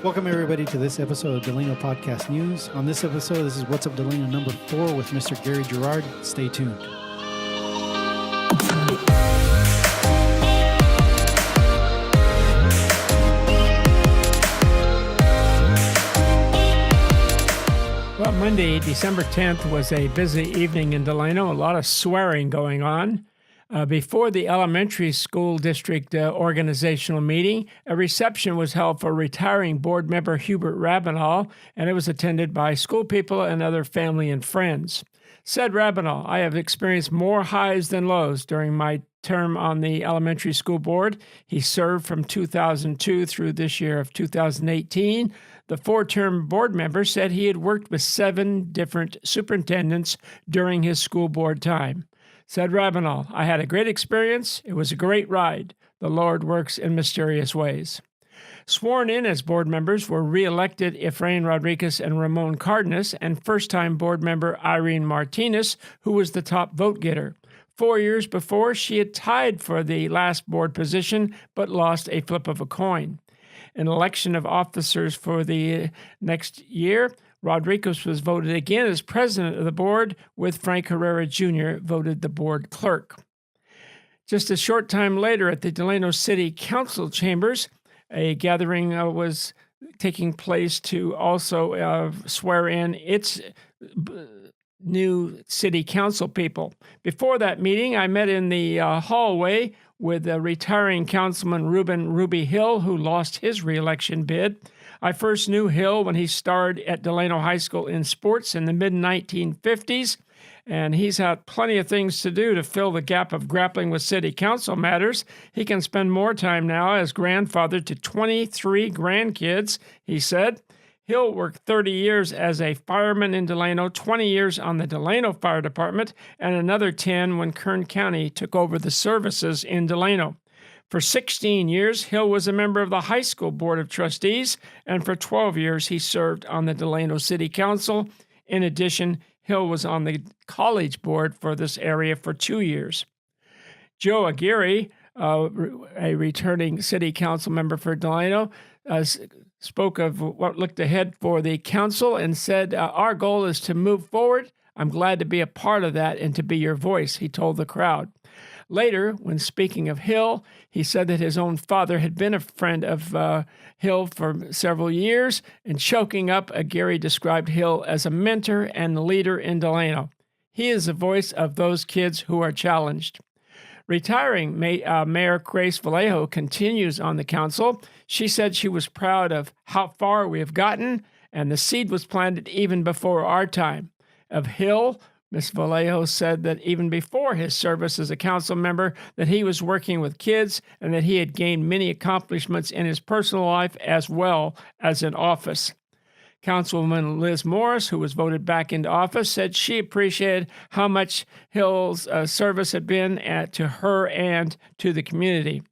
Welcome, everybody, to this episode of Delano Podcast News. On this episode, this is What's Up Delano number 4 with Mr. Gary Girard. Stay tuned. Well, Monday, December 10th was a busy evening in Delano, a lot of swearing going on. Before the elementary school district organizational meeting, a reception was held for retiring board member Hubert Rabinall, and it was attended by school people and other family and friends. Said Rabinall, "I have experienced more highs than lows during my term on the elementary school board." He served from 2002 through this year of 2018. The four-term board member said he had worked with 7 different superintendents during his school board time. Said Rabinall, "I had a great experience. It was a great ride. The Lord works in mysterious ways." Sworn in as board members were re-elected Efrain Rodriguez and Ramon Cardenas, and first-time board member Irene Martinez, who was the top vote-getter. 4 years before, she had tied for the last board position, but lost a flip of a coin. An election of officers for the next year, Rodriguez was voted again as president of the board, with Frank Herrera Jr. voted the board clerk. Just a short time later at the Delano City Council chambers, a gathering was taking place to also swear in its new city council people. Before that meeting, I met in the hallway with retiring Councilman Reuben Ruby Hill, who lost his reelection bid. I first knew Hill when he starred at Delano High School in sports in the mid-1950s, and he's had plenty of things to do to fill the gap of grappling with city council matters. He can spend more time now as grandfather to 23 grandkids, he said. Hill worked 30 years as a fireman in Delano, 20 years on the Delano Fire Department, and another 10 when Kern County took over the services in Delano. For 16 years, Hill was a member of the high school board of trustees, and for 12 years, he served on the Delano City Council. In addition, Hill was on the college board for this area for 2 years. Joe Aguirre, a returning city council member for Delano, spoke of what looked ahead for the council and said, "Our goal is to move forward. I'm glad to be a part of that and to be your voice," he told the crowd. Later, when speaking of Hill, he said that his own father had been a friend of Hill for several years, and choking up, Aguirre described Hill as a mentor and leader in Delano. He is the voice of those kids who are challenged. Retiring Mayor Grace Vallejo continues on the council. She said she was proud of how far we have gotten, and the seed was planted even before our time. Of Hill, Ms. Vallejo said that even before his service as a council member, that he was working with kids and that he had gained many accomplishments in his personal life as well as in office. Councilwoman Liz Morris, who was voted back into office, said she appreciated how much Hill's service had been to her and to the community.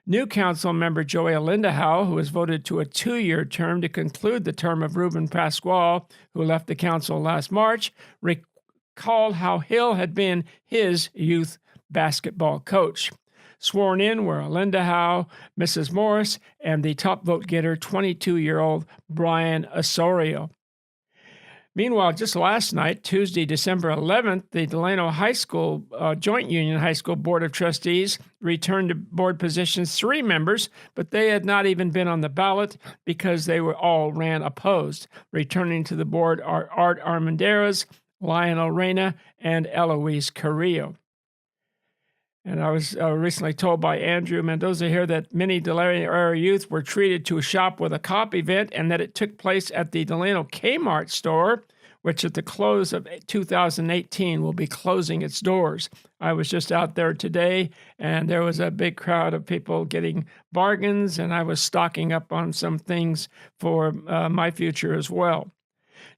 New council member Joey Lindahow, who was voted to a 2-year term to conclude the term of Ruben Pasquale, who left the council last March, recalled how Hill had been his youth basketball coach. Sworn in were Lindahow, Mrs. Morris, and the top vote getter, 22-year-old Brian Osorio. Meanwhile, just last night, Tuesday, December 11th, the Delano High School Joint Union High School Board of Trustees returned to board positions 3 members, but they had not even been on the ballot because they were all ran opposed. Returning to the board are Art Armendariz, Lionel Reyna, and Eloise Carrillo. And I was recently told by Andrew Mendoza here that many Delano area youth were treated to a shop with a cop event, and that it took place at the Delano Kmart store, which at the close of 2018 will be closing its doors. I was just out there today, and there was a big crowd of people getting bargains, and I was stocking up on some things for my future as well.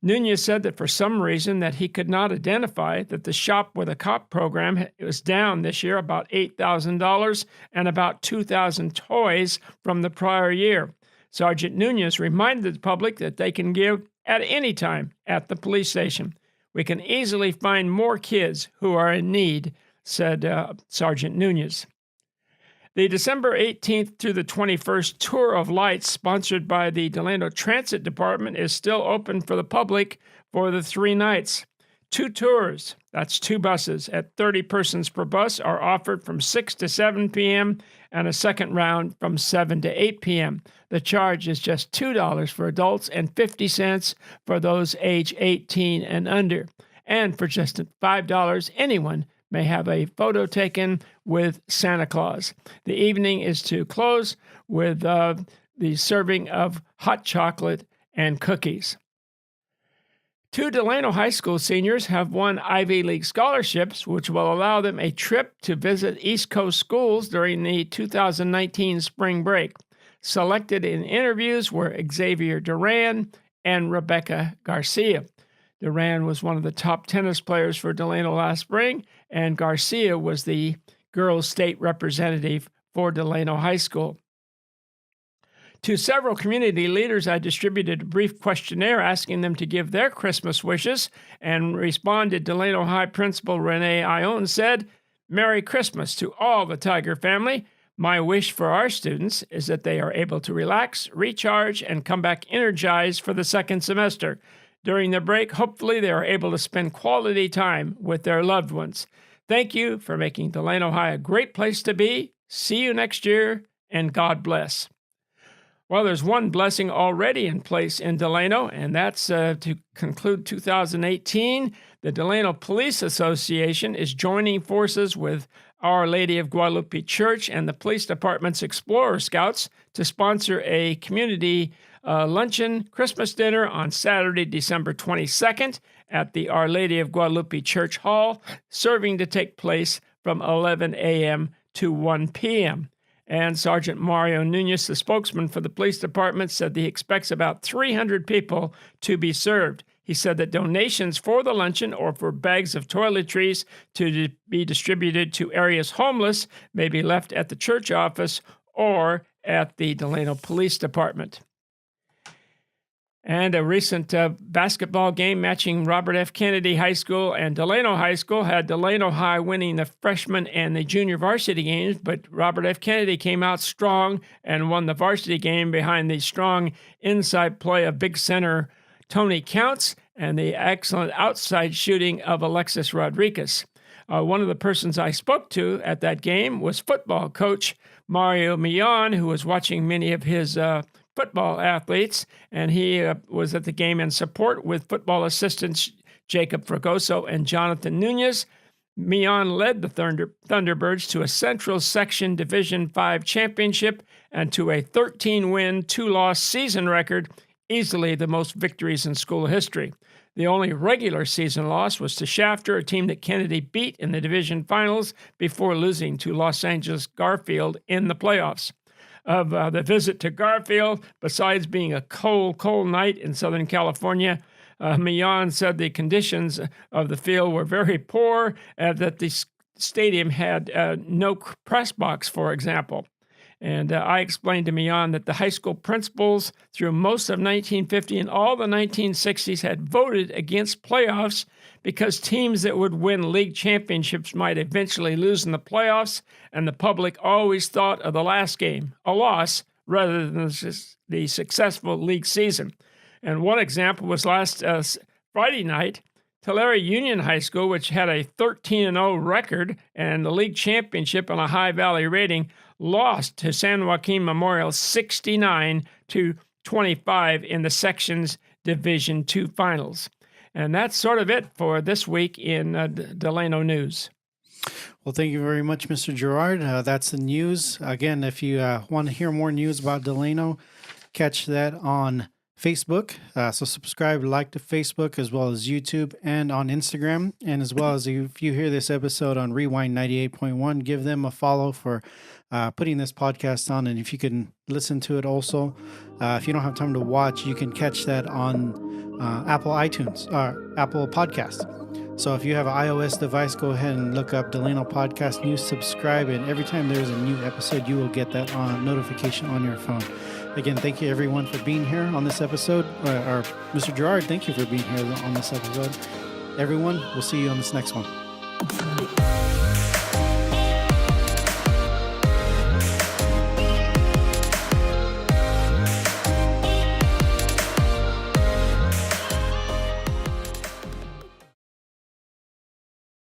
Nunez said that for some reason that he could not identify that the Shop with a Cop program was down this year about $8,000 and about 2,000 toys from the prior year. Sergeant Nunez reminded the public that they can give at any time at the police station. "We can easily find more kids who are in need," said Sergeant Nunez. The December 18th through the 21st Tour of Lights, sponsored by the Delano Transit Department, is still open for the public for the 3 nights. 2 tours, that's 2 buses at 30 persons per bus, are offered from 6 to 7 p.m. and a second round from 7 to 8 p.m. The charge is just $2 for adults and 50 cents for those age 18 and under. And for just $5, anyone may have a photo taken with Santa Claus. The evening is to close with the serving of hot chocolate and cookies. 2 Delano High School seniors have won Ivy League scholarships, which will allow them a trip to visit East Coast schools during the 2019 spring break. Selected in interviews were Xavier Duran and Rebecca Garcia. Duran was one of the top tennis players for Delano last spring, and Garcia was the girls' state representative for Delano High School. To several community leaders, I distributed a brief questionnaire asking them to give their Christmas wishes, and responded Delano High Principal Renee Ione said, "Merry Christmas to all the Tiger family. My wish for our students is that they are able to relax, recharge, and come back energized for the second semester. During the break, hopefully they are able to spend quality time with their loved ones. Thank you for making Delano High a great place to be. See you next year, and God bless." Well, there's one blessing already in place in Delano, and that's to conclude 2018. The Delano Police Association is joining forces with Our Lady of Guadalupe Church and the Police Department's Explorer Scouts to sponsor a community luncheon Christmas dinner on Saturday, December 22nd at the Our Lady of Guadalupe Church Hall, serving to take place from 11 a.m. to 1 p.m. And Sergeant Mario Nunez, the spokesman for the police department, said that he expects about 300 people to be served. He said that donations for the luncheon or for bags of toiletries to be distributed to areas homeless may be left at the church office or at the Delano Police Department. And a recent basketball game matching Robert F. Kennedy High School and Delano High School had Delano High winning the freshman and the junior varsity games, but Robert F. Kennedy came out strong and won the varsity game behind the strong inside play of big center Tony Counts and the excellent outside shooting of Alexis Rodriguez. One of the persons I spoke to at that game was football coach Mario Millon, who was watching many of his football athletes, and he was at the game in support with football assistants Jacob Fragoso and Jonathan Nunez. Millon led the Thunderbirds to a Central Section Division V championship and to a 13-win, 2-loss season record, easily the most victories in school history. The only regular season loss was to Shafter, a team that Kennedy beat in the division finals before losing to Los Angeles Garfield in the playoffs. Of the visit to Garfield, besides being a cold night in Southern California, Millon said the conditions of the field were very poor, that the stadium had no press box, for example. And I explained to Millon that the high school principals through most of 1950 and all the 1960s had voted against playoffs because teams that would win league championships might eventually lose in the playoffs, and the public always thought of the last game, a loss, rather than the successful league season. And one example was last Friday night. Tulare Union High School, which had a 13-0 record and the league championship on a High Valley rating, lost to San Joaquin Memorial 69-25 in the section's Division II finals. And that's sort of it for this week in Delano News. Well, thank you very much, Mr. Girard. That's the news. Again, if you want to hear more news about Delano, catch that on Facebook. So subscribe, like to Facebook as well as YouTube and on Instagram. And as well as if you hear this episode on Rewind 98.1, give them a follow for putting this podcast on. And if you can listen to it also, if you don't have time to watch, you can catch that on Apple iTunes or Apple Podcast. So if you have an iOS device, go ahead and look up Delano Podcast News, subscribe, and every time there's a new episode, you will get that notification on your phone. Again, thank you everyone for being here on this episode. Or Mr. Girard, thank you for being here on this episode. Everyone, we'll see you on this next one.